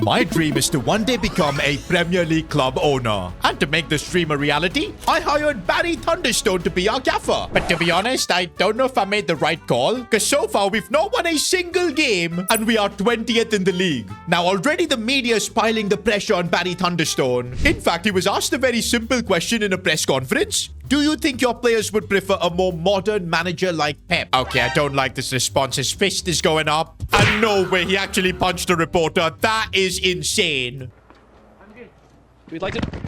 My dream is to one day become a Premier League club owner. And to make this dream a reality, I hired Barry Thunderstone to be our gaffer. But to be honest, I don't know if I made the right call, because so far we've not won a single game and we are 20th in the league. Now already the media is piling the pressure on Barry Thunderstone. In fact, he was asked a very simple question in a press conference. Do you think your players would prefer a more modern manager like Pep? Okay, I don't like this response. His fist is going up. And no way, he actually punched a reporter. That is insane. We'd like to...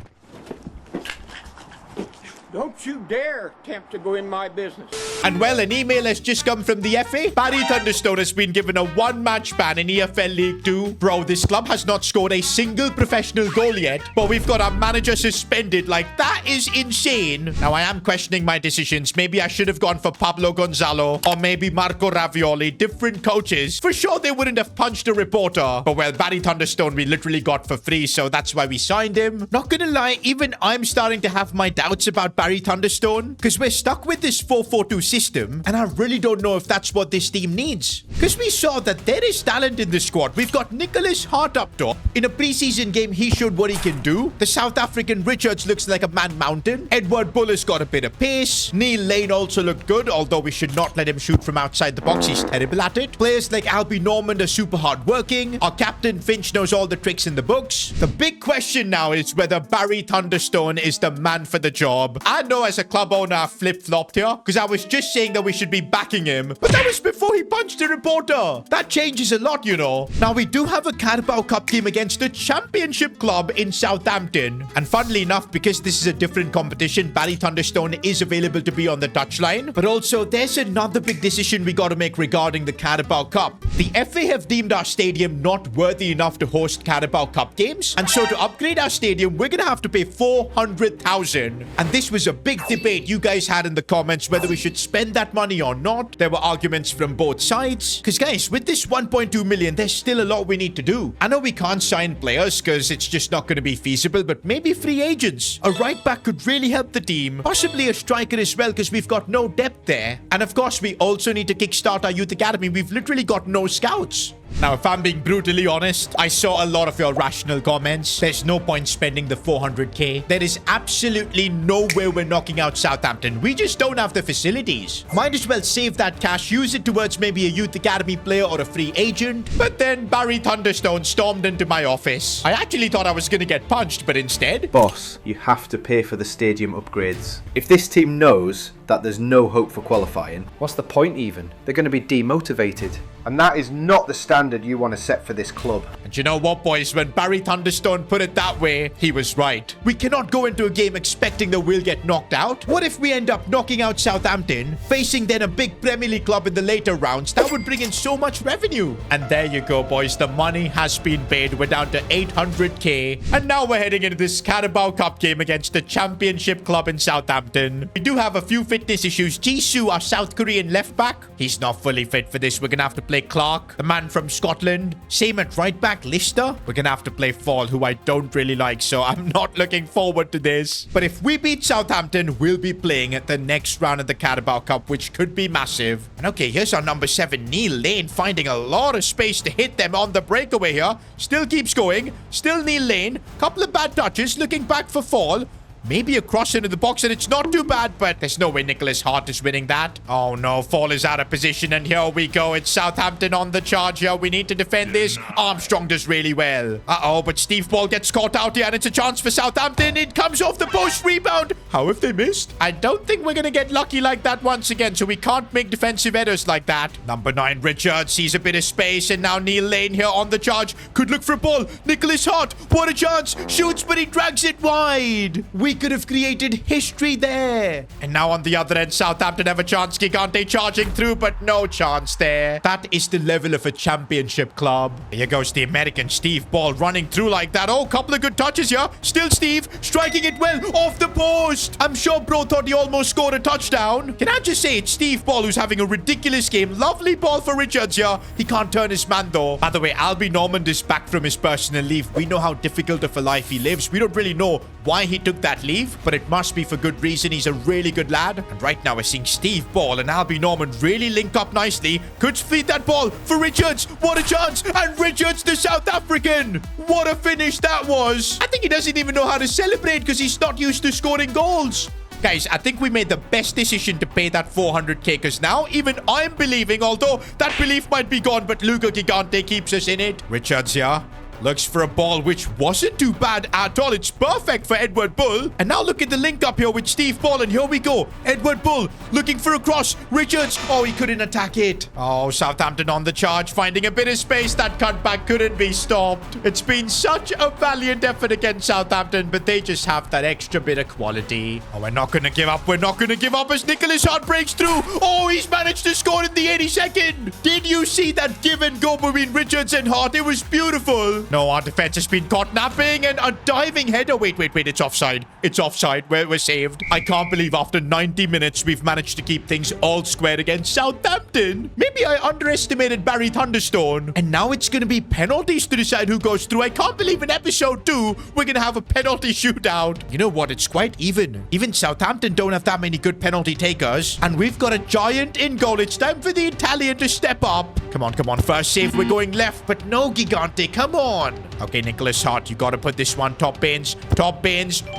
Don't you dare attempt to go in my business. And well, an email has just come from the FA. Barry Thunderstone has been given a one-match ban in EFL League Two. Bro, this club has not scored a single professional goal yet, but we've got our manager suspended. Like, that is insane. Now, I am questioning my decisions. Maybe I should have gone for Pablo Gonzalo or maybe Marco Ravioli. Different coaches. For sure, they wouldn't have punched a reporter. But well, Barry Thunderstone we literally got for free, so that's why we signed him. Not gonna lie, even I'm starting to have my doubts about Barry Thunderstone, because we're stuck with this 4-4-2 system, and I really don't know if that's what this team needs. Because we saw that there is talent in the squad. We've got Nicholas Hart up top. In a preseason game, he showed what he can do. The South African Richards looks like a man mountain. Edward Buller's got a bit of pace. Neil Lane also looked good, although we should not let him shoot from outside the box. He's terrible at it. Players like Albie Normand are super hard working. Our captain Finch knows all the tricks in the books. The big question now is whether Barry Thunderstone is the man for the job. I know as a club owner I flip-flopped here, because I was just saying that we should be backing him, but that was before he punched a reporter. That changes a lot, you know. Now we do have a Carabao Cup game against the Championship club in Southampton, and funnily enough, because this is a different competition, Barry Thunderstone is available to be on the touchline. But also there's another big decision we got to make regarding the Carabao Cup. The FA have deemed our stadium not worthy enough to host Carabao Cup games, and so to upgrade our stadium we're gonna have to pay 400,000. And this was a big debate you guys had in the comments whether we should spend that money or not. There were arguments from both sides, because guys, with this 1.2 million there's still a lot we need to do. I know we can't sign players because it's just not going to be feasible, but maybe free agents. A right back could really help the team, possibly a striker as well, because we've got no depth there. And of course we also need to kickstart our youth academy. We've literally got no scouts. Now, if I'm being brutally honest, I saw a lot of your rational comments. There's no point spending the 400k. There is absolutely no way we're knocking out Southampton. We just don't have the facilities. Might as well save that cash, use it towards maybe a youth academy player or a free agent. But then Barry Thunderstone stormed into my office. I actually thought I was going to get punched, but instead... Boss, you have to pay for the stadium upgrades. If this team knows that there's no hope for qualifying, what's the point even? They're going to be demotivated. And that is not the standard you want to set for this club. And you know what, boys? When Barry Thunderstone put it that way, he was right. We cannot go into a game expecting that we'll get knocked out. What if we end up knocking out Southampton, facing then a big Premier League club in the later rounds? That would bring in so much revenue. And there you go, boys. The money has been paid. We're down to 800k. And now we're heading into this Carabao Cup game against the Championship club in Southampton. We do have a few fitness issues. Jisoo, our South Korean left back, he's not fully fit for this. We're gonna have to play Clark, the man from Scotland. Same at right back, Lister. We're gonna have to play Fall, who I don't really like, so I'm not looking forward to this. But if we beat Southampton, we'll be playing at the next round of the Carabao Cup, which could be massive. And okay, here's our number 7, Neil Lane, finding a lot of space to hit them on the breakaway here. Still keeps going. Still Neil Lane. Couple of bad touches, looking back for Fall. Maybe a cross into the box, and it's not too bad, but there's no way Nicholas Hart is winning that. Oh no, Fall is out of position, and here we go. It's Southampton on the charge here. We need to defend this. Armstrong does really well. Uh-oh, but Steve Ball gets caught out here, and it's a chance for Southampton. It comes off the post, rebound. How have they missed? I don't think we're going to get lucky like that once again, so we can't make defensive errors like that. Number 9, Richards sees a bit of space, and now Neil Lane here on the charge. Could look for a ball. Nicholas Hart, what a chance. Shoots, but he drags it wide. We could have created history there. And now on the other end, Southampton have a chance. Gigante charging through, but no chance there. That is the level of a championship club. Here goes the American Steve Ball running through like that. Oh, couple of good touches here. Still Steve striking it well off the post. I'm sure bro thought he almost scored a touchdown. Can I just say it's Steve Ball who's having a ridiculous game. Lovely ball for Richards here. He can't turn his man though. By the way, Albie Normand is back from his personal leave. We know how difficult of a life he lives. We don't really know why he took that leave, but it must be for good reason. He's a really good lad. And right now we're seeing Steve Ball and Albie Norman really link up nicely. Could feed that ball for Richards. What a chance. And Richards, the South African. What a finish that was. I think he doesn't even know how to celebrate because he's not used to scoring goals. Guys, I think we made the best decision to pay that 400k because now even I'm believing, although that belief might be gone, but Luca Gigante keeps us in it. Richards, yeah. Looks for a ball which wasn't too bad at all. It's perfect for Edward Bull. And now look at the link up here with Steve Ball. And here we go. Edward Bull looking for a cross. Richards. Oh, he couldn't attack it. Oh, Southampton on the charge. Finding a bit of space. That cutback couldn't be stopped. It's been such a valiant effort against Southampton. But they just have that extra bit of quality. Oh, we're not going to give up. We're not going to give up as Nicholas Hart breaks through. Oh, he's managed to score in the 82nd. Did you see that give and go between Richards and Hart? It was beautiful. No, our defense has been caught napping and a diving header. Wait. It's offside. It's offside. We're saved. I can't believe after 90 minutes, we've managed to keep things all square against Southampton. Maybe I underestimated Barry Thunderstone. And now it's going to be penalties to decide who goes through. I can't believe in episode 2, we're going to have a penalty shootout. You know what? It's quite even. Even Southampton don't have that many good penalty takers. And we've got a giant in goal. It's time for the Italian to step up. Come on. First save, we're going left. But no, Gigante, come on. Okay, Nicholas Hart, you got to put this one top bins.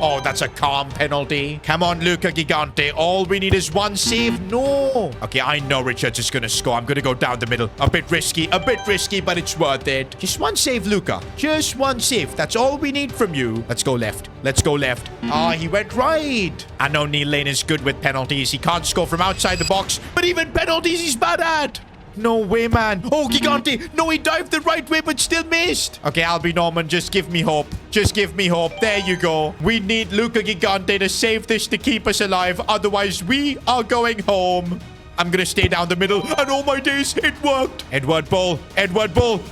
Oh, that's a calm penalty. Come on, Luca Gigante. All we need is one save. No. Okay, I know Richards is going to score. I'm going to go down the middle. A bit risky, but it's worth it. Just one save, Luca. Just one save. That's all we need from you. Let's go left. Ah, he went right. I know Neil Lane is good with penalties. He can't score from outside the box, but even penalties he's bad at. No way, man. Oh, Gigante. No, he dived the right way, but still missed. Okay, Albie Norman, just give me hope. There you go. We need Luca Gigante to save this to keep us alive. Otherwise, we are going home. I'm going to stay down the middle. And oh my days, it worked. Edward Bull.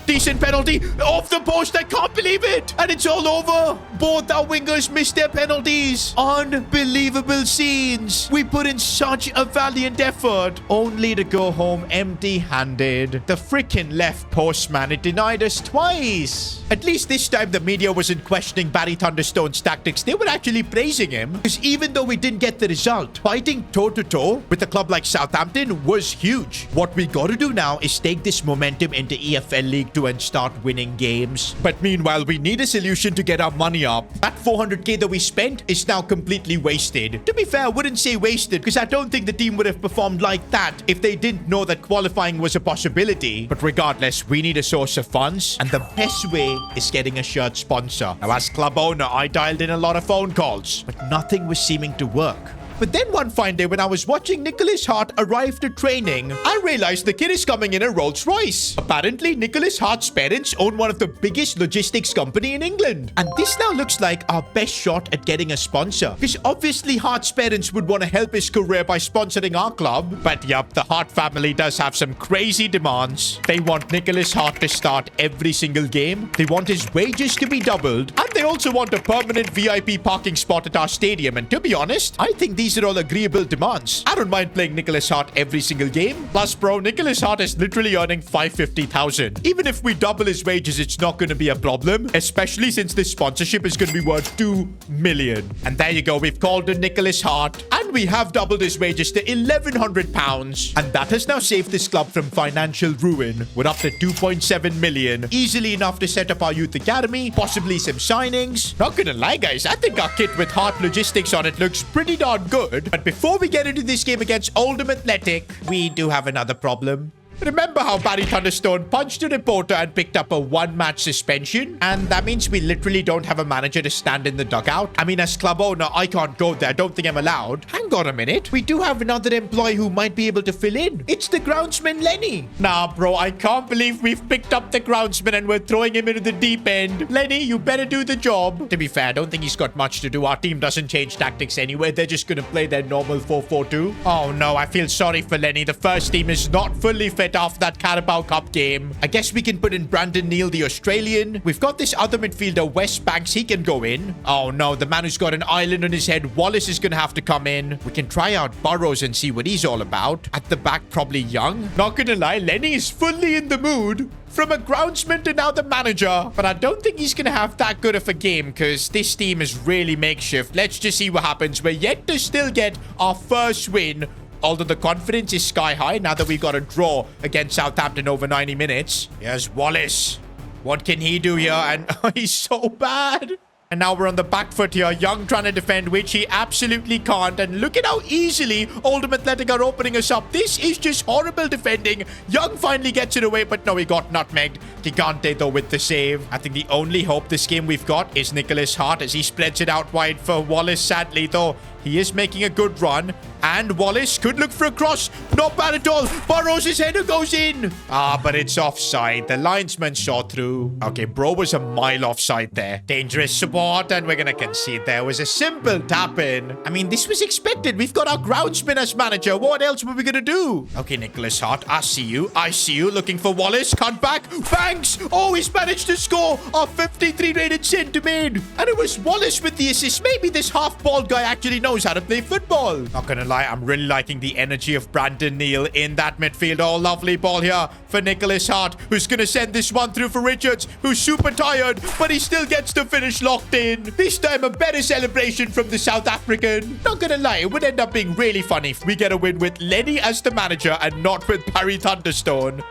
Decent penalty. Off the post. I can't believe it. And it's all over. Both our wingers missed their penalties. Unbelievable scenes. We put in such a valiant effort, only to go home empty-handed. The freaking left post, man. It denied us twice. At least this time, the media wasn't questioning Barry Thunderstone's tactics. They were actually praising him. Because even though we didn't get the result, fighting toe-to-toe with a club like Southampton was huge. What we got to do now is take this momentum into EFL League Two and start winning games. But meanwhile, we need a solution to get our money up. That 400k that we spent is now completely wasted. To be fair, I wouldn't say wasted because I don't think the team would have performed like that if they didn't know that qualifying was a possibility. But regardless, we need a source of funds, and the best way is getting a shirt sponsor. Now, as club owner, I dialed in a lot of phone calls, but nothing was seeming to work. But then one fine day when I was watching Nicholas Hart arrive to training, I realized the kid is coming in a Rolls Royce. Apparently, Nicholas Hart's parents own one of the biggest logistics company in England. And this now looks like our best shot at getting a sponsor. Because obviously Hart's parents would want to help his career by sponsoring our club. But yup, the Hart family does have some crazy demands. They want Nicholas Hart to start every single game. They want his wages to be doubled. And they also want a permanent VIP parking spot at our stadium. And to be honest, I think these are all agreeable demands. I don't mind playing Nicholas Hart every single game. Plus, bro, Nicholas Hart is literally earning 550,000. Even if we double his wages, it's not going to be a problem, especially since this sponsorship is going to be worth 2 million. And there you go. We've called in Nicholas Hart, and we have doubled his wages to £1,100. And that has now saved this club from financial ruin. We're up to 2.7 million. Easily enough to set up our youth academy, possibly some signings. Not gonna lie, guys, I think our kit with Hart Logistics on it looks pretty darn good. But before we get into this game against Oldham Athletic, we do have another problem. Remember how Barry Thunderstone punched a reporter and picked up a 1-match suspension? And that means we literally don't have a manager to stand in the dugout. I mean, as club owner, I can't go there. I don't think I'm allowed. Hang on a minute. We do have another employee who might be able to fill in. It's the groundsman, Lenny. Nah, bro, I can't believe we've picked up the groundsman and we're throwing him into the deep end. Lenny, you better do the job. To be fair, I don't think he's got much to do. Our team doesn't change tactics anyway. They're just going to play their normal 4-4-2. Oh, no, I feel sorry for Lenny. The first team is not fully fit sweat off that Carabao Cup game. I guess we can put in Brandon Neal, the Australian. We've got this other midfielder, West Banks. He can go in. Oh, no. The man who's got an island on his head, Wallace, is going to have to come in. We can try out Burrows and see what he's all about. At the back, probably Young. Not going to lie, Lenny is fully in the mood. From a groundsman to now the manager. But I don't think he's going to have that good of a game because this team is really makeshift. Let's just see what happens. We're yet to still get our first win. Although the confidence is sky high now that we got a draw against Southampton over 90 minutes. Here's Wallace. What can he do here? And he's so bad. And now we're on the back foot here. Young trying to defend, which he absolutely can't. And look at how easily Oldham Athletic are opening us up. This is just horrible defending. Young finally gets it away, but no, he got nutmegged. Gigante, though, with the save. I think the only hope this game we've got is Nicholas Hart as he spreads it out wide for Wallace, sadly, though. He is making a good run. And Wallace could look for a cross. Not bad at all. Burrows' header goes in. Ah, but it's offside. The linesman saw through. Okay, bro was a mile offside there. Dangerous support. And we're going to concede. There was a simple tap in. I mean, this was expected. We've got our groundsman as manager. What else were we going to do? Okay, Nicholas Hart. I see you. I see you. Looking for Wallace. Cut back. Banks. Oh, he's managed to score. Our 53 rated centre mid. And it was Wallace with the assist. Maybe this half-bald guy actually knows how to play football. Not gonna lie, I'm really liking the energy of Brandon Neal in that midfield. Oh, lovely ball here for Nicholas Hart, who's gonna send this one through for Richards, who's super tired, but he still gets the finish locked in. This time, a better celebration from the South African. Not gonna lie, it would end up being really funny if we get a win with Lenny as the manager and not with Barry Thunderstone.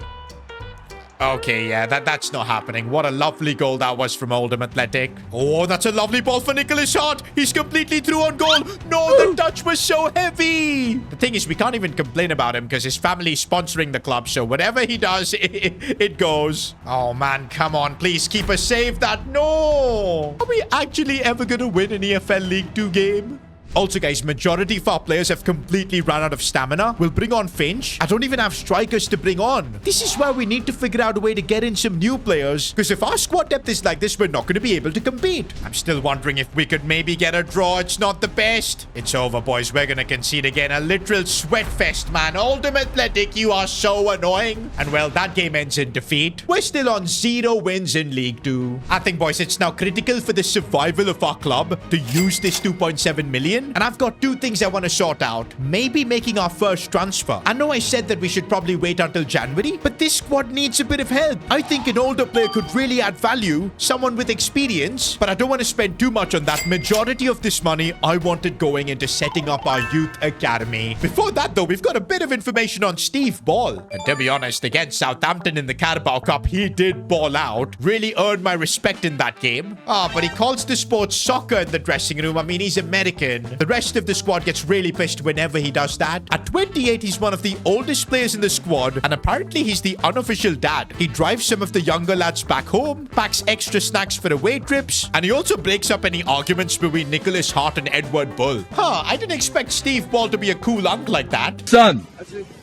Okay, yeah, that's not happening. What a lovely goal that was from Oldham Athletic. Oh, that's a lovely ball for Nicholas Hart. He's completely through on goal. No, the touch was so heavy. The thing is, we can't even complain about him because his family's sponsoring the club. So whatever he does, it goes. Oh, man, come on. Please keep us safe. That no. Are we actually ever going to win an EFL League 2 game? Also, guys, majority of our players have completely run out of stamina. We'll bring on Finch. I don't even have strikers to bring on. This is where we need to figure out a way to get in some new players. Because if our squad depth is like this, we're not going to be able to compete. I'm still wondering if we could maybe get a draw. It's not the best. It's over, boys. We're going to concede again. A literal sweat fest, man. Oldham Athletic, you are so annoying. And, well, that game ends in defeat. We're still on 0 wins in League 2. I think, boys, it's now critical for the survival of our club to use this 2.7 million. And I've got 2 things I want to sort out. Maybe making our first transfer. I know I said that we should probably wait until January, but this squad needs a bit of help. I think an older player could really add value. Someone with experience. But I don't want to spend too much on that. Majority of this money, I wanted going into setting up our youth academy. Before that, though, we've got a bit of information on Steve Ball. And to be honest, against Southampton in the Carabao Cup, he did ball out. Really earned my respect in that game. But he calls the sport soccer in the dressing room. I mean, he's American. The rest of the squad gets really pissed whenever he does that. At 28, he's one of the oldest players in the squad, and apparently he's the unofficial dad. He drives some of the younger lads back home, packs extra snacks for away trips, and he also breaks up any arguments between Nicholas Hart and Edward Bull. I didn't expect Steve Ball to be a cool uncle like that. Son!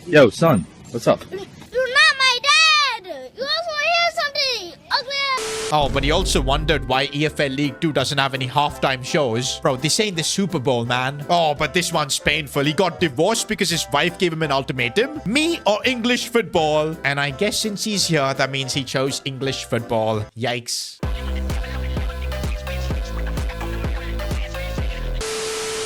Yo, son, what's up? You're not my dad! You also hear something! Ugly ass! Oh, but he also wondered why EFL League 2 doesn't have any halftime shows. Bro, this ain't the Super Bowl, man. Oh, but this one's painful. He got divorced because his wife gave him an ultimatum. Me or English football? And I guess since he's here, that means he chose English football. Yikes.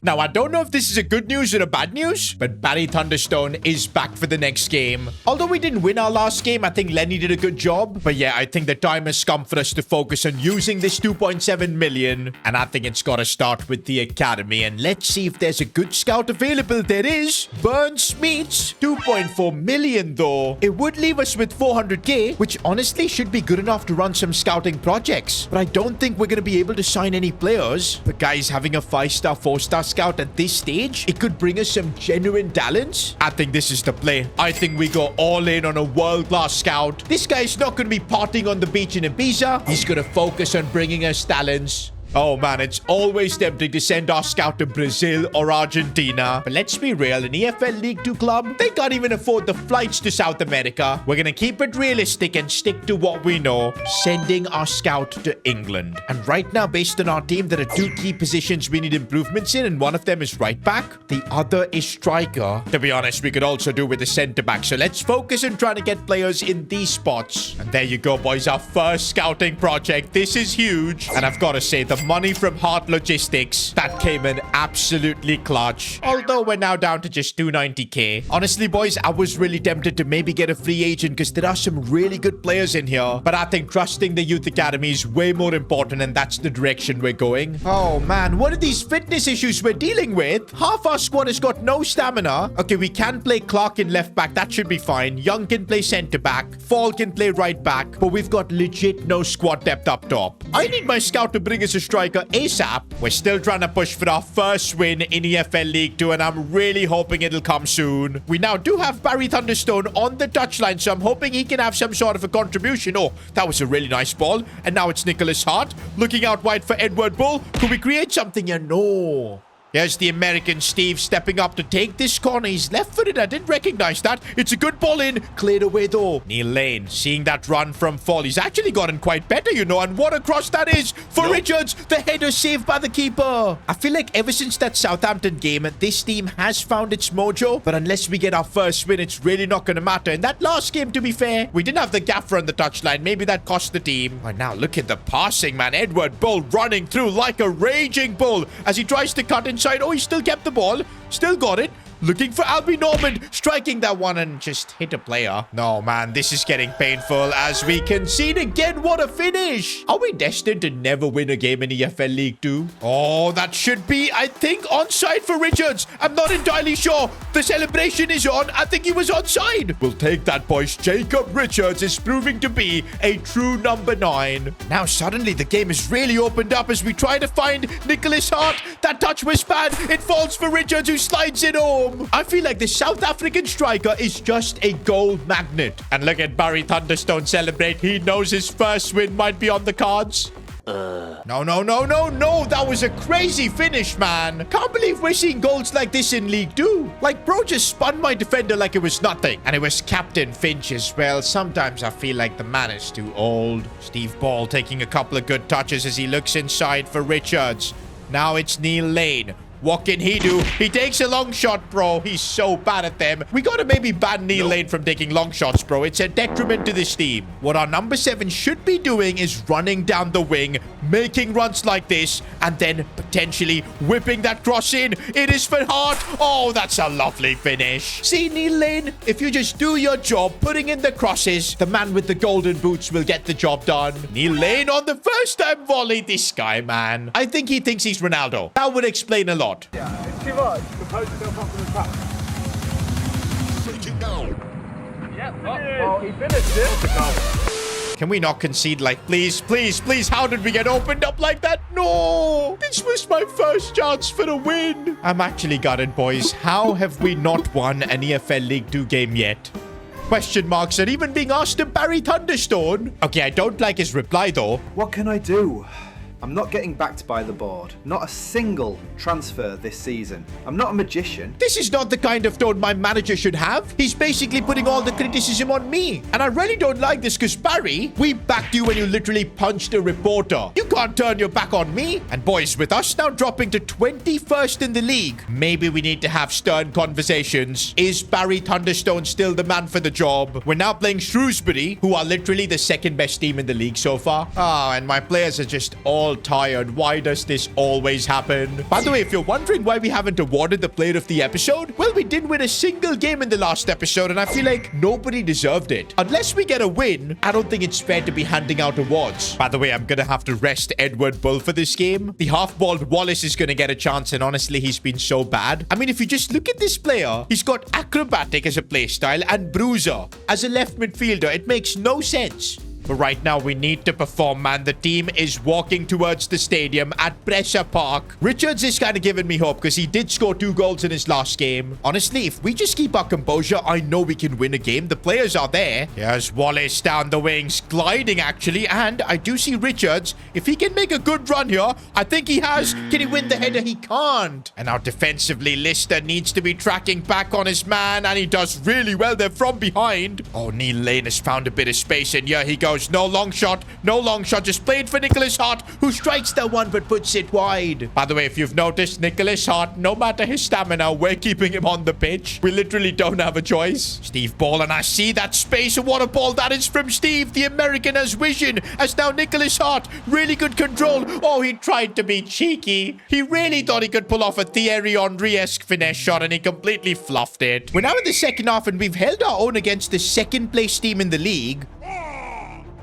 Now, I don't know if this is a good news or a bad news, but Barry Thunderstone is back for the next game. Although we didn't win our last game, I think Lenny did a good job. But yeah, I think the time has come for us to focus on using this 2.7 million. And I think it's got to start with the academy. And let's see if there's a good scout available. There is. Burns Meets. 2.4 million though. It would leave us with 400k, which honestly should be good enough to run some scouting projects. But I don't think we're going to be able to sign any players. The guy's having a 5-star, 4-star scout at this stage. It could bring us some genuine talents. I think this is the play. I think we go all in on a world-class scout. This guy's not going to be partying on the beach in Ibiza. He's going to focus on bringing us talents. Oh man, it's always tempting to send our scout to Brazil or Argentina. But let's be real, an EFL League Two club, they can't even afford the flights to South America. We're gonna keep it realistic and stick to what we know, sending our scout to England. And right now, based on our team, there are 2 key positions we need improvements in, and one of them is right back. The other is striker. To be honest, we could also do with the centre back. So let's focus on trying to get players in these spots. And there you go, boys, our first scouting project. This is huge. And I've got to say, the money from Heart Logistics, that came in absolutely clutch. Although we're now down to just 290k. Honestly, boys, I was really tempted to maybe get a free agent because there are some really good players in here. But I think trusting the youth academy is way more important, and that's the direction we're going. Oh man, what are these fitness issues we're dealing with? Half our squad has got no stamina. Okay, we can play Clark in left back. That should be fine. Young can play centre back. Fall can play right back. But we've got legit no squad depth up top. I need my scout to bring us a striker ASAP. We're still trying to push for our first win in EFL League 2, and I'm really hoping it'll come soon. We now do have Barry Thunderstone on the touchline, so I'm hoping he can have some sort of a contribution. Oh, that was a really nice ball. And now it's Nicholas Hart looking out wide for Edward Bull. Could we create something here? No. Here's the American Steve stepping up to take this corner. He's left-footed. I didn't recognize that. It's a good ball in. Cleared away, though. Neil Lane seeing that run from Fall. He's actually gotten quite better, you know. And what a cross that is for Richards. The header saved by the keeper. I feel like ever since that Southampton game, this team has found its mojo. But unless we get our first win, it's really not going to matter. In that last game, to be fair, we didn't have the gaffer on the touchline. Maybe that cost the team. But now look at the passing, man. Edward Bull running through like a raging bull as he tries to cut inside. Oh, he still kept the ball. Still got it. Looking for Albie Norman, striking that one and just hit a player. No, man, this is getting painful as we concede again. What a finish. Are we destined to never win a game in EFL League 2? Oh, that should be, I think, onside for Richards. I'm not entirely sure. The celebration is on. I think he was onside. We'll take that, boys. Jacob Richards is proving to be a true number 9. Now, suddenly, the game is really opened up as we try to find Nicholas Hart. That touch was bad. It falls for Richards, who slides it home. I feel like the South African striker is just a goal magnet. And look at Barry Thunderstone celebrate. He knows his first win might be on the cards. No. That was a crazy finish, man. Can't believe we're seeing goals like this in League 2. Like, bro just spun my defender like it was nothing. And it was Captain Finch as well. Sometimes I feel like the man is too old. Steve Ball taking a couple of good touches as he looks inside for Richards. Now it's Neil Lane. What can he do? He takes a long shot, bro. He's so bad at them. We gotta maybe ban Neil Lane from taking long shots, bro. It's a detriment to this team. What our number 7 should be doing is running down the wing, making runs like this, and then potentially whipping that cross in. It is for Hart. Oh, that's a lovely finish. See, Neil Lane, if you just do your job, putting in the crosses, the man with the golden boots will get the job done. Neil Lane on the first time volley. This guy, man. I think he thinks he's Ronaldo. That would explain a lot. Yeah, it's too much. Compose yourself up from the top. Oh, he finished it. Can we not concede? Like, please. How did we get opened up like that? No! This was my first chance for a win. I'm actually gutted, boys. How have we not won an EFL League 2 game yet? Question marks are even being asked of Barry Thunderstone. Okay, I don't like his reply, though. What can I do? I'm not getting backed by the board. Not a single transfer this season. I'm not a magician. This is not the kind of tone my manager should have. He's basically putting all the criticism on me. And I really don't like this because, Barry, we backed you when you literally punched a reporter. You can't turn your back on me. And boys, with us now dropping to 21st in the league, maybe we need to have stern conversations. Is Barry Thunderstone still the man for the job? We're now playing Shrewsbury, who are literally the second best team in the league so far. And my players are just all tired. Why does this always happen? By the way, if you're wondering why we haven't awarded the player of the episode, well, we didn't win a single game in the last episode, and I feel like nobody deserved it. Unless we get a win, I don't think it's fair to be handing out awards. By the way, I'm gonna have to rest Edward Bull for this game. The half-balled Wallace is gonna get a chance, and honestly, he's been so bad. I mean, if you just look at this player, he's got acrobatic as a playstyle and bruiser as a left midfielder. It makes no sense. But right now, we need to perform, man. The team is walking towards the stadium at Pressure Park. Richards is kind of giving me hope because he did score 2 goals in his last game. Honestly, if we just keep our composure, I know we can win a game. The players are there. Here's Wallace down the wings, gliding actually. And I do see Richards. If he can make a good run here, I think he has. Can he win the header? He can't. And now defensively, Lister needs to be tracking back on his man. And he does really well there from behind. Oh, Neil Lane has found a bit of space. And here he goes. No long shot. No long shot. Just played for Nicholas Hart, who strikes the one but puts it wide. By the way, if you've noticed, Nicholas Hart, no matter his stamina, we're keeping him on the pitch. We literally don't have a choice. Steve Ball, and I see that space. And what a ball that is from Steve. The American has vision. As now Nicholas Hart, really good control. Oh, he tried to be cheeky. He really thought he could pull off a Thierry Henry-esque finesse shot, and he completely fluffed it. We're now in the second half, and we've held our own against the second place team in the league.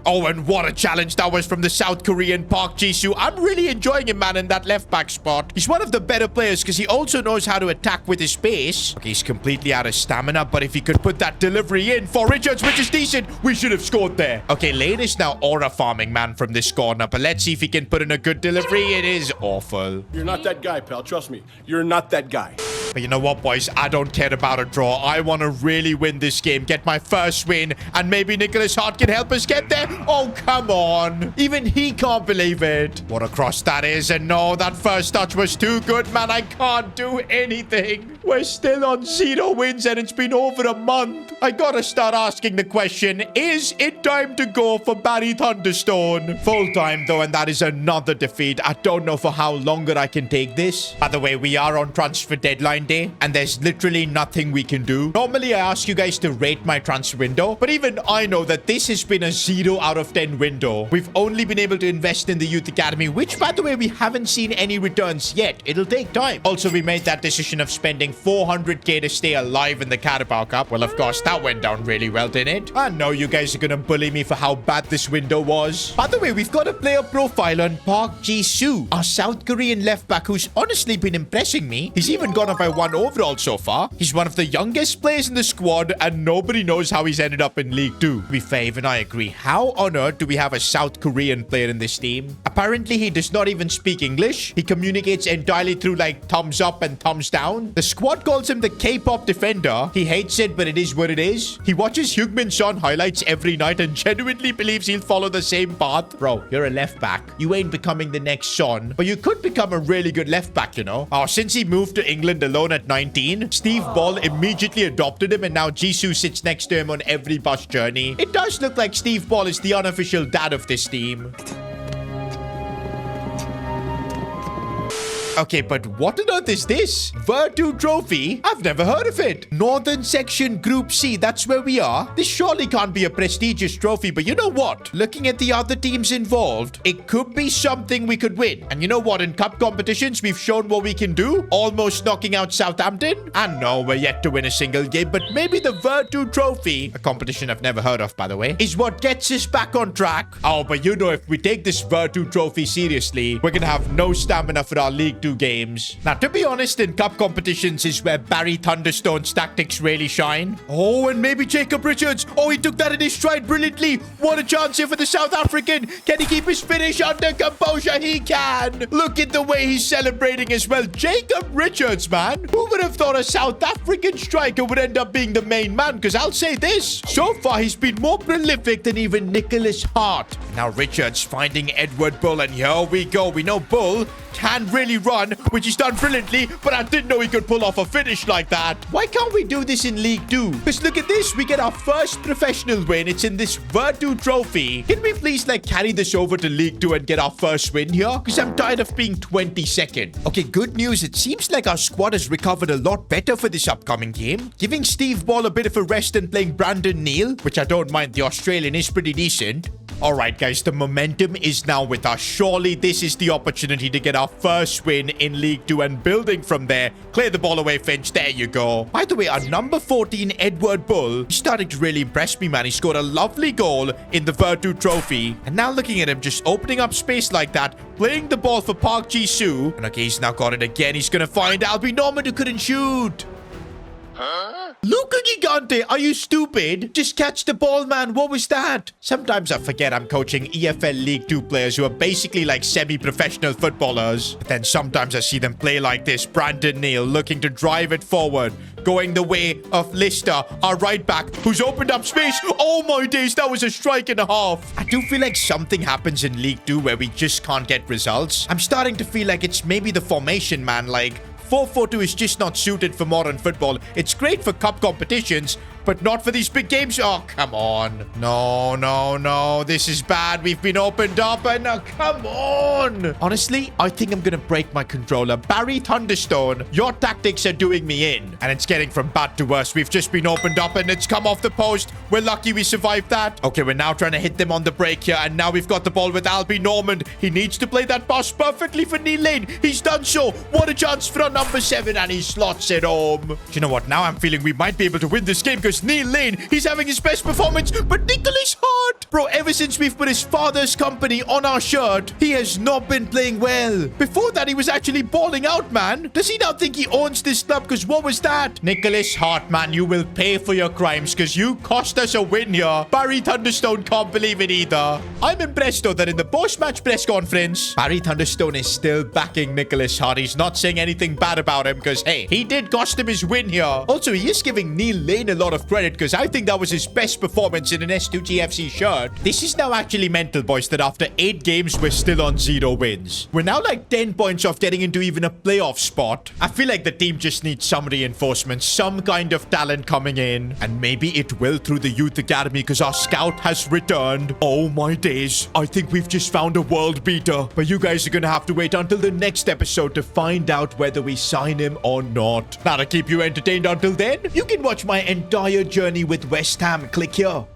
Oh, and what a challenge that was from the South Korean Park Ji-soo. I'm really enjoying him, man, in that left-back spot. He's one of the better players because he also knows how to attack with his pace. Okay, he's completely out of stamina, but if he could put that delivery in for Richards, which is decent, we should have scored there. Okay, Lane is now aura farming, man, from this corner, but let's see if he can put in a good delivery. It is awful. You're not that guy, pal. Trust me. You're not that guy. But you know what, boys? I don't care about a draw. I want to really win this game, get my first win, and maybe Nicholas Hart can help us get there. Oh, come on. Even he can't believe it. What a cross that is. And no, that first touch was too good, man. I can't do anything. We're still on 0 wins, and it's been over a month. I gotta start asking the question, is it time to go for Barry Thunderstone? Full time, though, and that is another defeat. I don't know for how longer I can take this. By the way, we are on transfer deadline day, and there's literally nothing we can do. Normally, I ask you guys to rate my transfer window, but even I know that this has been a 0 out of 10 window. We've only been able to invest in the youth academy, which, by the way, we haven't seen any returns yet. It'll take time. Also, we made that decision of spending 400k to stay alive in the Carabao Cup. Well, of course, that went down really well, didn't it? I know you guys are gonna bully me for how bad this window was. By the way, we've got a player profile on Park Ji-soo, our South Korean left back, who's honestly been impressing me. He's even gone up by 1 overall so far. He's one of the youngest players in the squad, and nobody knows how he's ended up in League Two. To be fair, even I agree. How on earth do we have a South Korean player in this team? Apparently, he does not even speak English. He communicates entirely through like thumbs up and thumbs down. The squad calls him the K-pop defender. He hates it, but it is what it is. He watches Heung-min Son highlights every night and genuinely believes he'll follow the same path. Bro, you're a left back. You ain't becoming the next Son, but you could become a really good left back, you know? Oh, since he moved to England alone at 19, Steve Ball immediately adopted him, and now Jisoo sits next to him on every bus journey. It does look like Steve Ball is the unofficial dad of this team. Okay, but what on earth is this? Vertu Trophy? I've never heard of it. Northern Section Group C, that's where we are. This surely can't be a prestigious trophy, but you know what? Looking at the other teams involved, it could be something we could win. And you know what? In cup competitions, we've shown what we can do. Almost knocking out Southampton. And no, we're yet to win a single game, but maybe the Vertu Trophy, a competition I've never heard of, by the way, is what gets us back on track. Oh, but you know, if we take this Vertu Trophy seriously, we're gonna have no stamina for our League 2 games. Now, to be honest, in cup competitions is where Barry Thunderstone's tactics really shine. Oh, and maybe Jacob Richards. Oh, he took that in his stride brilliantly. What a chance here for the South African. Can he keep his finish under composure? He can. Look at the way he's celebrating as well. Jacob Richards, man. Who would have thought a South African striker would end up being the main man? Because I'll say this. So far, he's been more prolific than even Nicholas Hart. Now, Richards finding Edward Bull, and here we go. We know Bull can really run, which he's done brilliantly, but I didn't know he could pull off a finish like that. Why can't we do this in League 2? Because look at this, we get our first professional win. It's in this Vertu Trophy. Can we please like carry this over to League 2 and get our first win here? Because I'm tired of being 22nd. Okay, good news. It seems like our squad has recovered a lot better for this upcoming game, giving Steve Ball a bit of a rest and playing Brandon Neal, which I don't mind. The Australian is pretty decent. Alright guys, the momentum is now with us. Surely this is the opportunity to get our first win in League 2 and building from there. Clear the ball away, Finch. There you go. By the way, our number 14, Edward Bull, he's starting to really impress me, man. He scored a lovely goal in the Vertu Trophy. And now looking at him just opening up space like that, playing the ball for Park Ji-soo. And okay, he's now got it again. He's going to find Albie Norman who couldn't shoot. Luca Gigante, are you stupid? Just catch the ball, man. What was that? Sometimes I forget I'm coaching EFL League Two players who are basically like semi-professional footballers. But then sometimes I see them play like this. Brandon Neal looking to drive it forward. Going the way of Lister, our right back, who's opened up space. Oh my days, that was a strike and a half. I do feel like something happens in League 2 where we just can't get results. I'm starting to feel like it's maybe the formation, man. Like, 4-4-2 is just not suited for modern football. It's great for cup competitions, but not for these big games. Oh, come on. No, no, no. This is bad. We've been opened up and come on. Honestly, I think I'm going to break my controller. Barry Thunderstone, your tactics are doing me in. And it's getting from bad to worse. We've just been opened up and it's come off the post. We're lucky we survived that. Okay, we're now trying to hit them on the break here. And now we've got the ball with Albie Normand. He needs to play that pass perfectly for Neil Lane. He's done so. What a chance for number 7 and he slots it home. Do you know what? Now I'm feeling we might be able to win this game because Neil Lane, he's having his best performance, but Nicholas Hart, bro, ever since we've put his father's company on our shirt, he has not been playing well. Before that, he was actually balling out, man. Does he now think he owns this club? Because what was that? Nicholas Hart, man, you will pay for your crimes because you cost us a win here. Barry Thunderstone can't believe it either. I'm impressed, though, that in the post-match press conference, Barry Thunderstone is still backing Nicholas Hart. He's not saying anything bad about him because, hey, he did cost him his win here. Also, he is giving Neil Lane a lot of credit because I think that was his best performance in an S2GFC shirt. This is now actually mental, boys, that after 8 games, we're still on 0 wins. We're now like 10 points off getting into even a playoff spot. I feel like the team just needs some reinforcements, some kind of talent coming in. And maybe it will through the youth academy because our scout has returned. Oh my days. I think we've just found a world beater. But you guys are going to have to wait until the next episode to find out whether we sign him or not. Now, to keep you entertained until then, you can watch my entire journey with West Ham. Click here.